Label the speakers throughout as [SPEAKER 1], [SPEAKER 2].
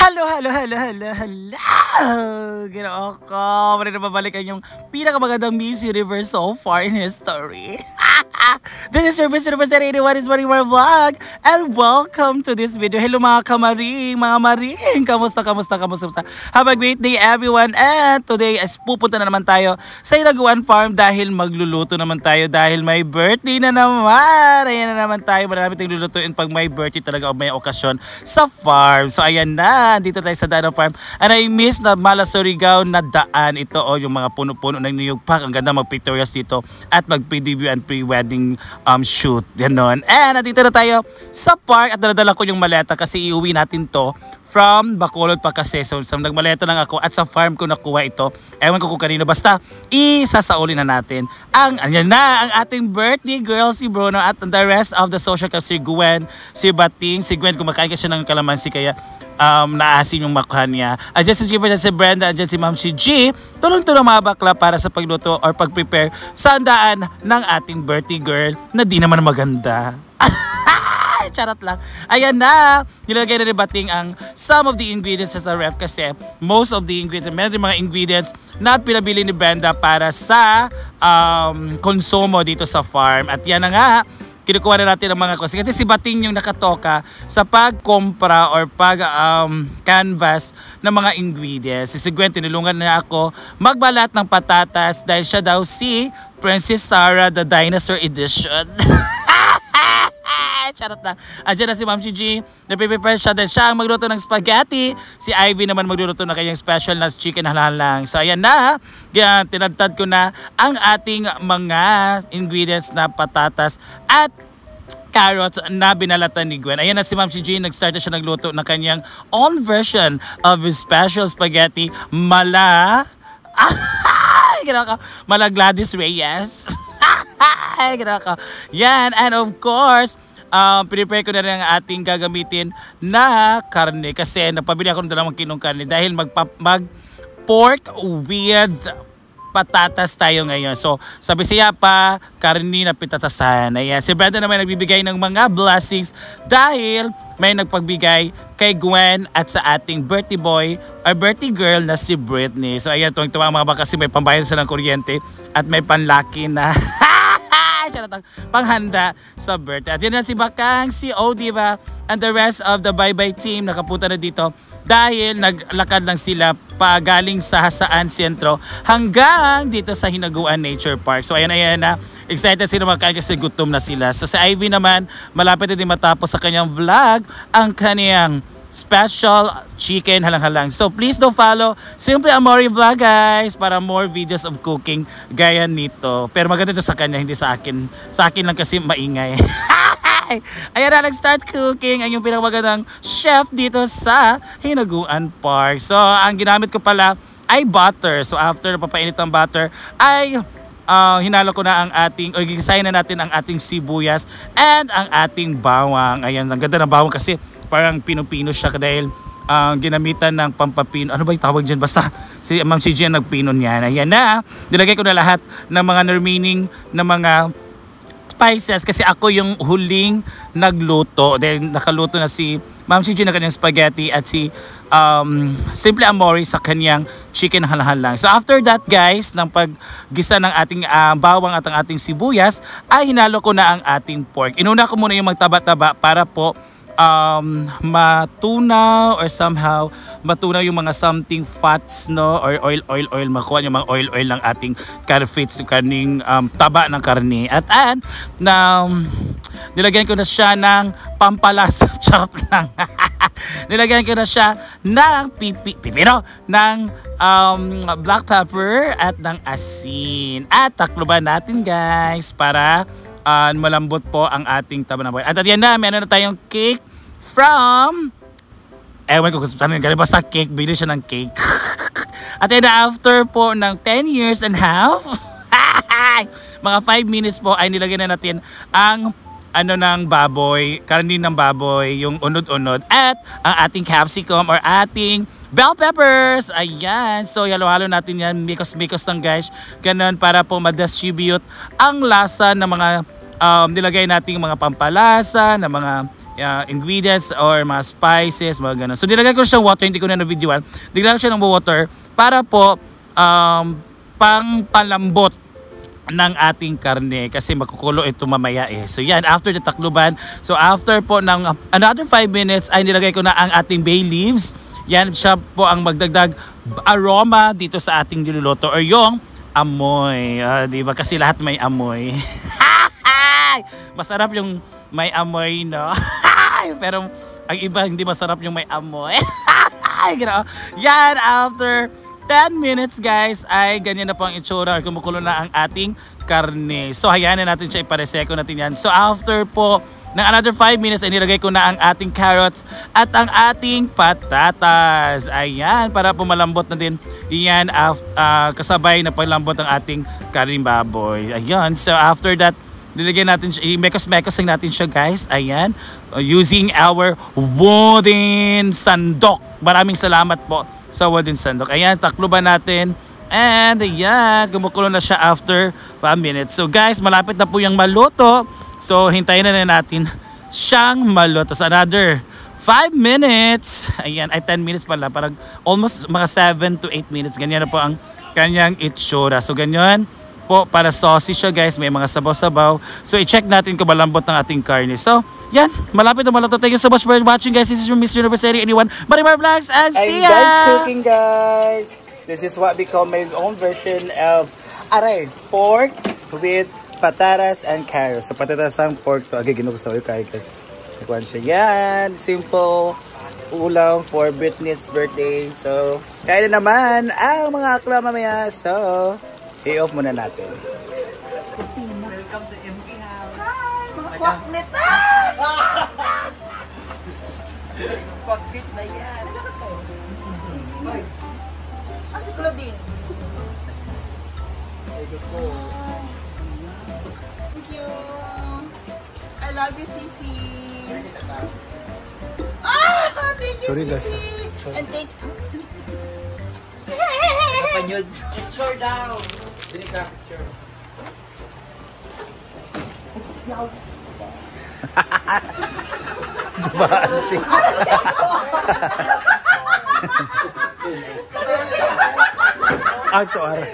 [SPEAKER 1] Hello, hello, hello, hello, hello! Ginoo ko, mali na babalikan yung pinakamagandang Miss Universe so far in history. This is your Miss Universe 81 is Maring Mar Vlog. And welcome to this video. Hello mga kamaring, mga maring. Kamusta? Have a great day everyone. And today is pupunta na naman tayo sa Hinaguan Farm dahil magluluto naman tayo dahil may birthday na naman. Ayan na naman tayo. Marami tayong lulutuin pag may birthday talaga o may okasyon sa farm. So ayan na. Dito tayo sa Dano Farm. And I miss na Malasurigaw na daan. Ito yung mga puno-puno ng niyog pack. Ang ganda mag-pictorials dito at mag-pre-debut and pre-wedding shoot. Ganon. And nandito na tayo sa park at daladala ko yung maleta kasi iuwi natin to from Bacolod pa kasi. So nagmaleta lang ako at sa farm ko nakuha ito. Ewan ko kung kanino. Basta isasaulin na natin ang ating birthday girl si Bruno at the rest of the social club si Gwen, si Bating, si Gwen kumakain kasi ng kalamansi kaya naasin yung makuha niya. Andyan si Giver, si Brenda, andyan si Ma'am si G. Tulong-tulong mga bakla para sa pagluto or pag-prepare sa handaan ng ating birthday girl na di naman maganda. Charot lang. Ayan na. Nilagay na rin Bating ang some of the ingredients sa ref kasi most of the ingredients, meron din mga ingredients na pinabili ni Brenda para sa konsumo dito sa farm. At yan na nga, kinukuha na natin ang mga kasi si Bating yung nakatoka sa pagkompra or pag-canvas ng mga ingredients. Si Gwen, tinulungan na ako magbalat ng patatas dahil siya daw si Princess Sarah the Dinosaur Edition. Charot lang. Andiyan na si Ma'am Gigi. Napiprepare siya dahil siya ang magluto ng spaghetti. Si Ivy naman magluluto ng kanyang special na chicken halalang. So ayan na. Tinagtad ko na ang ating mga ingredients na patatas at carrots na binalatan ni Gwen. Ayan na si Ma'am Gigi. Nag-start na siya nagluto ng kanyang own version of special spaghetti mala Gladys Reyes. Yan. And of course, prepare ko na rin ang ating gagamitin na karne kasi napabili ako ng 2 kilong karne dahil mag-pork with patatas tayo ngayon. So, sa Bisaya pa, karne na pitatasan. Ayan. Si Brenda naman nagbibigay ng mga blessings dahil may nagpagbigay kay Gwen at sa ating birthday boy or birthday girl na si Britney. So, ayan, tuwang-tuwa mga baka kasi may pambayad sila ng kuryente at may panlaki na panghanda sa birthday. At yun na si Bakang, si Odiva, and the rest of the Bye-Bye team nakapunta na dito dahil naglakad lang sila galing sa Hasaan Sentro hanggang dito sa Hinaguan Nature Park. So ayan na, excited sila makain kasi gutom na sila. So si Ivy naman, malapit na din matapos sa kanyang vlog ang kanyang special chicken halang-halang. So please do follow Simple Amore Vlog guys para more videos of cooking gaya nito. Pero maganda ito sa kanya, hindi sa akin. Sa akin lang kasi maingay. Ayan na, nag-start cooking ang yung pinakamagandang chef dito sa Hinaguan Park. So ang ginamit ko pala ay butter. So after napapainit ang butter ay hinalo ko na ang ating, o gigisahin na natin ang ating sibuyas and ang ating bawang. Ayan, ang ganda ng bawang kasi parang pino-pino siya dahil ginamitan ng pampapino. Ano ba yung tawag dyan? Basta si Ma'am Gigi ang nagpino niyan. Ayan na. Nilagay ko na lahat ng mga remaining na mga spices kasi ako yung huling nagluto. Dahil nakaluto na si Ma'am Gigi na kanyang spaghetti at si Simple Amore sa kanyang chicken halang-halang. So after that guys, ng paggisa ng ating bawang at ang ating sibuyas, ay hinalo ko na ang ating pork. Inuna ko muna yung magtaba-taba para po matunaw or somehow matunaw yung mga something fats no or oil makuha yung mga oil ng ating carfits yung karning taba ng karne at nilagyan ko na siya ng pampalasa. Charot lang. Nilagyan ko na siya ng pipino ng black pepper at ng asin at takloban natin guys para malambot po ang ating taba ng buhay. At yan na, meron na tayong cake from ewan ko kung saan galing, basta cake, bili siya ng cake. At yan na, after po ng 10 years and half mga 5 minutes po ay nilagyan na natin ang ng baboy, karne ng baboy, yung unod-unod at ang ating capsicum or ating bell peppers. Ayan, so halo-halo natin yan, mikos-mikos lang guys, ganun para po ma-distribute ang lasa ng mga nilagay nating mga pampalasa, na mga ingredients or mga spices, mga ganun. So nilagay ko siya water, hindi ko na na-videoan. Nilagay ko siya ng water para po pang palambot ng ating karne kasi makukulo ito mamaya eh. So yan, after the takluban, so after po ng another 5 minutes ay nilagay ko na ang ating bay leaves. Yan siya po ang magdagdag aroma dito sa ating niluluto or yung amoy. Di ba? Kasi lahat may amoy. Masarap yung may amoy, no? Pero ang iba hindi masarap yung may amoy. Yan, after 10 minutes guys ay ganyan na po ang itsura or kumukulo na ang ating karne. So hayanin natin siya, ipareseko natin yan. So after po ng another 5 minutes ay nilagay ko na ang ating carrots at ang ating patatas. Ayan, para po malambot na din yan kasabay na palambot ang ating karing baboy. Ayan, so after that nilagyan natin siya, i-mekos-mekos natin siya guys. Ayan, using our wooden sandok. Maraming salamat po sa wooden sandok. Ayan, takluban natin. And ayan, kumukulo na siya after 5 minutes. So guys, malapit na po yung maluto. So hintayin na natin siyang maluto. So another 5 minutes. Ayan, ay 10 minutes pala. Parang almost mga 7 to 8 minutes. Ganyan na po ang kanyang itsura. So ganyan po para saucy siya guys. May mga sabaw-sabaw. So i-check natin kung malambot ng ating karne. So yan, malapit na maluto. Thank you so much for watching guys. This is your Miss Universe 81 Marimar Vlogs and see ya!
[SPEAKER 2] I'm done cooking guys. This is what we call my own version of pork with patatas and carrots. So patatas ang pork to. Agay ginugsaw yung kayo guys. Nagwan siya. Yan, simple ulam for Britney's birthday. So kaya na naman ang mga akla mamaya. So i-off muna natin.
[SPEAKER 3] Welcome to MK House. Hi, mga kwaknet! Kwaknet na yan. Si Claudine. Thank you. I love you, Sisi. Thank you, Sisi. And thank you. Picture down. Dili ka picture.
[SPEAKER 2] Basi. Ato ara.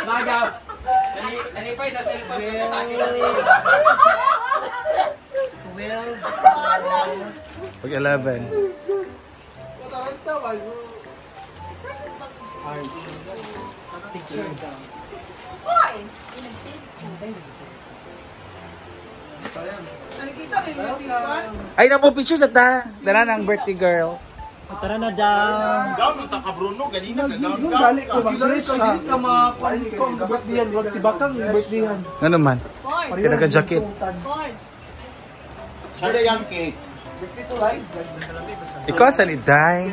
[SPEAKER 3] Magaw. Nalipay sa cellphone ko sa akin dati.
[SPEAKER 2] Pag 11.
[SPEAKER 3] Picture down.
[SPEAKER 4] Hoy! Nakikita rin mo si Juan?
[SPEAKER 2] Ay na po picture sa ta. Dala ng birthday girl.
[SPEAKER 3] Tara na daw.
[SPEAKER 5] Gaw nung taka Bruno ganina gagaw
[SPEAKER 6] Yung gali ko, mag-dress ka. Hindi ka makuha ko ang birthday-an. Wag si Bakang birthday-an.
[SPEAKER 2] Ano man? Pinaka-jacket.
[SPEAKER 5] Sada yang cake.
[SPEAKER 2] Ikaw sa liday.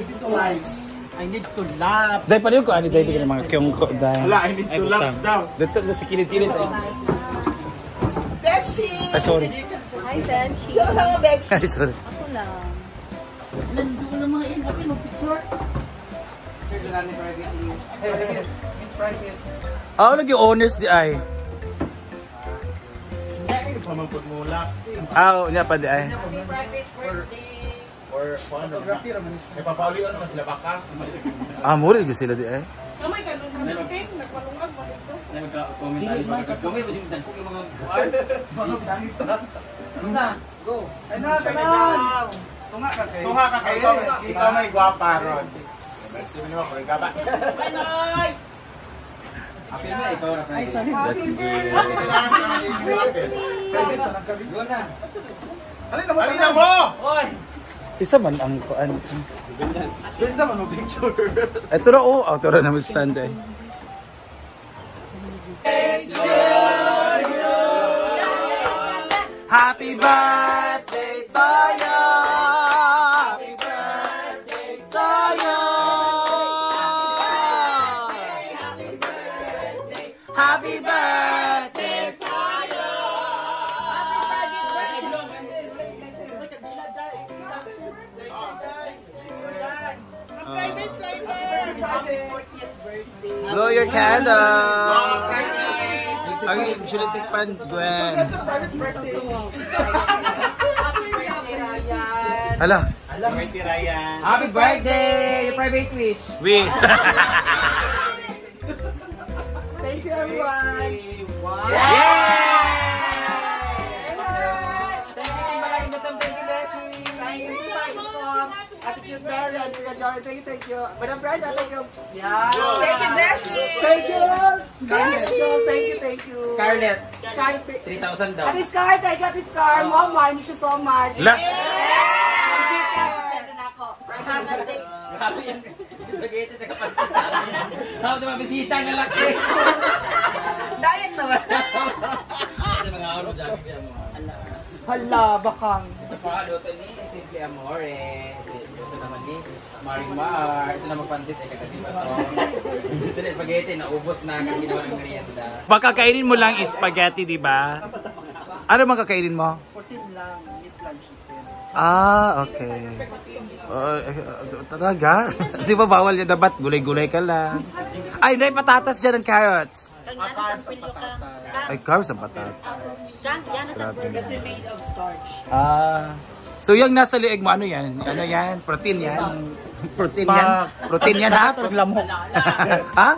[SPEAKER 3] I need to laugh.
[SPEAKER 2] Dahil pa rin ko ani dahil ka ng mga kyongko dahil.
[SPEAKER 5] Wala, I need to laugh daw.
[SPEAKER 2] Dito na si kilid-kilid.
[SPEAKER 4] Bebshi!
[SPEAKER 2] Ay, sorry.
[SPEAKER 7] Hi, Benchi.
[SPEAKER 4] Sino ka nga, Bebshi?
[SPEAKER 2] Ay, sorry.
[SPEAKER 7] Ako lang.
[SPEAKER 2] Ah, lagi owners di ay.
[SPEAKER 5] Hindi pa man pud mo laugh.
[SPEAKER 2] Ah, niya pa di ay.
[SPEAKER 5] Or ano? May papauli ano mas labaka.
[SPEAKER 2] Ah, mura dyan sila di ay.
[SPEAKER 4] Kamay ka nung pink, nagpalungag mo nito.
[SPEAKER 3] Komentary ba ka? Kami ba simutan ko yung mga bisita. Go.
[SPEAKER 6] Ay na, tanan! Tunga ka kayo.
[SPEAKER 5] Tunga ka kayo. Ikaw may gwapa ron. Birthday mo naman ko gaba.
[SPEAKER 4] Bye-bye!
[SPEAKER 3] Apil na ikaw na friend.
[SPEAKER 2] That's good.
[SPEAKER 3] Go na.
[SPEAKER 5] Alina mo!
[SPEAKER 2] Isa man ang kuan.
[SPEAKER 6] Pwede naman mo picture.
[SPEAKER 2] Ito na oh, ito na naman stand eh. Happy birthday to you. Happy birthday to you. Happy birthday to you.
[SPEAKER 4] Private liner! Happy 40th birthday!
[SPEAKER 1] Blow your candle! Ang usually tikpan, Gwen.
[SPEAKER 4] Private birthday.
[SPEAKER 1] Hala,
[SPEAKER 2] Birthday Ryan.
[SPEAKER 3] Happy birthday! Your private wish.
[SPEAKER 1] we.
[SPEAKER 4] Thank you, everyone.
[SPEAKER 3] Thank you, Timbalang Gatong. Thank you, Beshi.
[SPEAKER 4] Thank you, Attitude Mary and Rika Jory. Thank you. Madam Brenda, thank you. Yeah. Thank you, Beshi. Thank you, Beshi. Thank you.
[SPEAKER 3] Scarlett,
[SPEAKER 4] Scarlett.
[SPEAKER 3] 3,000 daw.
[SPEAKER 4] Ate Scar, thank you, Ate Scar. Mama, I miss you so much.
[SPEAKER 1] La.
[SPEAKER 3] Grabe yan. Spaghetti sa kapatid. Tapos sa mga bisita ng laki.
[SPEAKER 4] Diet naman.
[SPEAKER 3] Sa mga araw dyan.
[SPEAKER 4] Hala, bakang.
[SPEAKER 3] Ito pa, luto ni Simple Amore. Ito naman ni Maring Mar. Ito na magpansit. Ay kagabi ba ito? Ito na spaghetti. Naubos na kang ginawa ng merienda.
[SPEAKER 1] Baka kainin mo lang spaghetti, di ba? Ano bang kakainin mo?
[SPEAKER 4] 14 lang, meat lunch chicken.
[SPEAKER 1] Ah, okay. Talaga? Di ba bawal yan? Dapat gulay-gulay ka lang. Ay, may patatas dyan ng carrots. Ay, carbs ang patatas. Grabe.
[SPEAKER 4] Kasi made of starch.
[SPEAKER 1] Ah. So yung nasa liig mo, ano yan? Ano yan? Protein yan? Protein yan? Protein yan, ha?
[SPEAKER 4] Lamok.
[SPEAKER 1] Ha?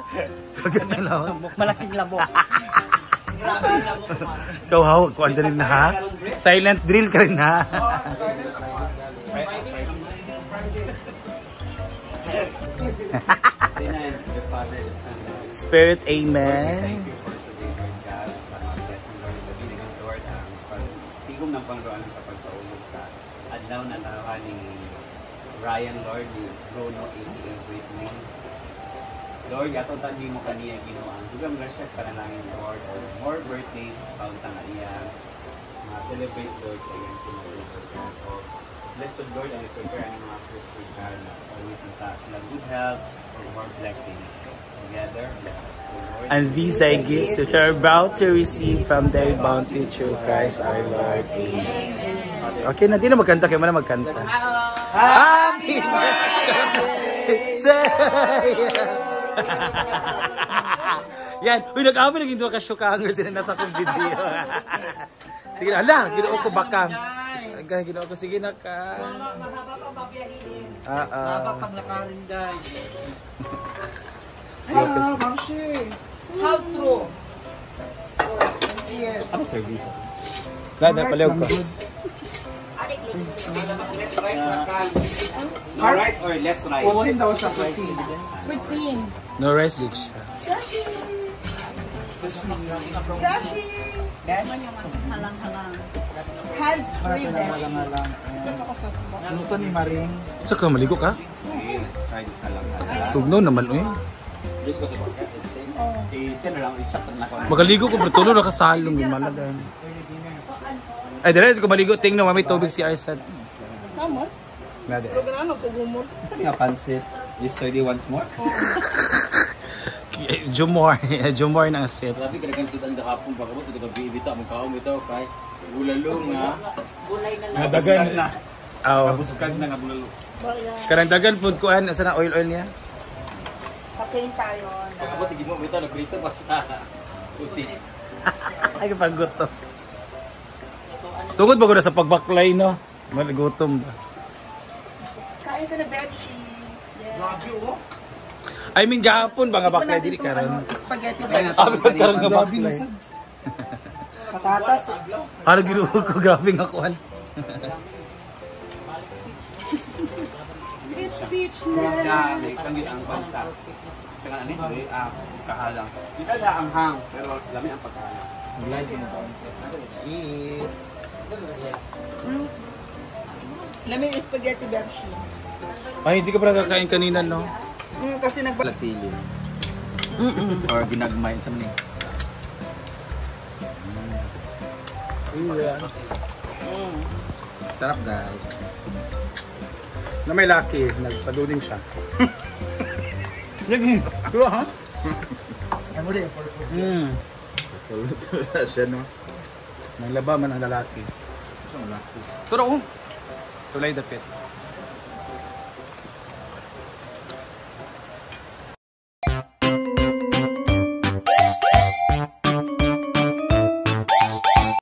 [SPEAKER 1] Gaganda lang.
[SPEAKER 4] Malaking lamok.
[SPEAKER 1] Ikaw, hawag ko. Andalin na, ha? Silent drill ka rin, ha? Spirit, amen.
[SPEAKER 7] Tigong ng Panginoon sa pagsaulog sa adlaw na nawa ni Ryan Lord ni Bruno aka Whitney. Lord, atong tandi mo kaniya Ginoo ang dugang grasya panalangin Lord or more birthdays pauntang iya mga celebrate Lord sa iyang pinag-Lord o bless to Lord and prepare ang mga first week na always mata sila good health or more blessings. Together, bless us, O Lord.
[SPEAKER 1] And these thy gifts which are about to receive from thy bounty through Christ our Lord. Amen. Okay, na di na magkanta. Kayo mo na magkanta. Happy birthday to you. Yan. Uy, nag-amin naging doon ka-shookangers sila nasa akong video. Sige na. Ala, ginoo ko bakang. Ginoo ko. Sige na ka.
[SPEAKER 4] Mahaba pang babiyahin.
[SPEAKER 1] Mahaba
[SPEAKER 4] pang lakarin, guys. Hello, Mamshi. How true?
[SPEAKER 1] Ano service? Lada, palaw ko.
[SPEAKER 7] No rice or less rice?
[SPEAKER 4] Kusin daw siya, kusin.
[SPEAKER 1] No rest, Rich.
[SPEAKER 4] Dashi! Hands free then.
[SPEAKER 5] Ano to ni Maring?
[SPEAKER 1] So ka, maligo ka?
[SPEAKER 7] Let's try this na lang.
[SPEAKER 1] Tugnaw naman, uy.
[SPEAKER 3] Hindi ko sa baka.
[SPEAKER 7] I-send na lang, i-chat na ako.
[SPEAKER 1] Magaligo ko, pero tulog nakasalong yung maladan. Ay, dire, ko maligo. Tingnan, mami, tubig si Arsad.
[SPEAKER 4] Tama?
[SPEAKER 1] Nade.
[SPEAKER 4] Ano ko gumot?
[SPEAKER 7] Saan nga pansit? You study once more?
[SPEAKER 1] Jumor. Jumor ng asit.
[SPEAKER 3] Grabe ka nagkansit ang dakapong pagkabot. Ito ka mong kaong ito kay bulalong nga.
[SPEAKER 1] Nadagan na. Aw.
[SPEAKER 7] Buskan na nga bulalo.
[SPEAKER 1] Karandagan food kuan asa na oil niya.
[SPEAKER 4] Pakain tayo.
[SPEAKER 3] Pagkabot, hindi mo ito. Nagprito pa sa pusi.
[SPEAKER 1] Ay kapagutom. Tungod ba ko na sa pagbaklay no? Malagutom ba?
[SPEAKER 4] Kain ka na, Betsy. Love you, oh.
[SPEAKER 1] I mean gahapon ba nga baklay dili karon?
[SPEAKER 4] Spaghetti
[SPEAKER 7] Kaya
[SPEAKER 4] Betsy.
[SPEAKER 1] Abi karon nga baklay.
[SPEAKER 4] Patatas.
[SPEAKER 1] Ano ginuho ko grabe nga kuan.
[SPEAKER 4] It's speech
[SPEAKER 7] Kaya, sanggit ang bansa. Kaya ano yun, kahalang. Kita na ang hang, pero lami ang pagkahalang.
[SPEAKER 1] Sweet.
[SPEAKER 4] Lami yung spaghetti Betsy.
[SPEAKER 1] Ay hindi ka pa kakain kanina no?
[SPEAKER 4] Kasi
[SPEAKER 3] Wala sili. Or ginagmay sa mani. Sarap guys.
[SPEAKER 1] Na may laki, nagpaduling siya. Lagi. Diba ha?
[SPEAKER 4] Ano rin?
[SPEAKER 7] Siya no?
[SPEAKER 1] May laba man ang lalaki. Pero tulay dapit.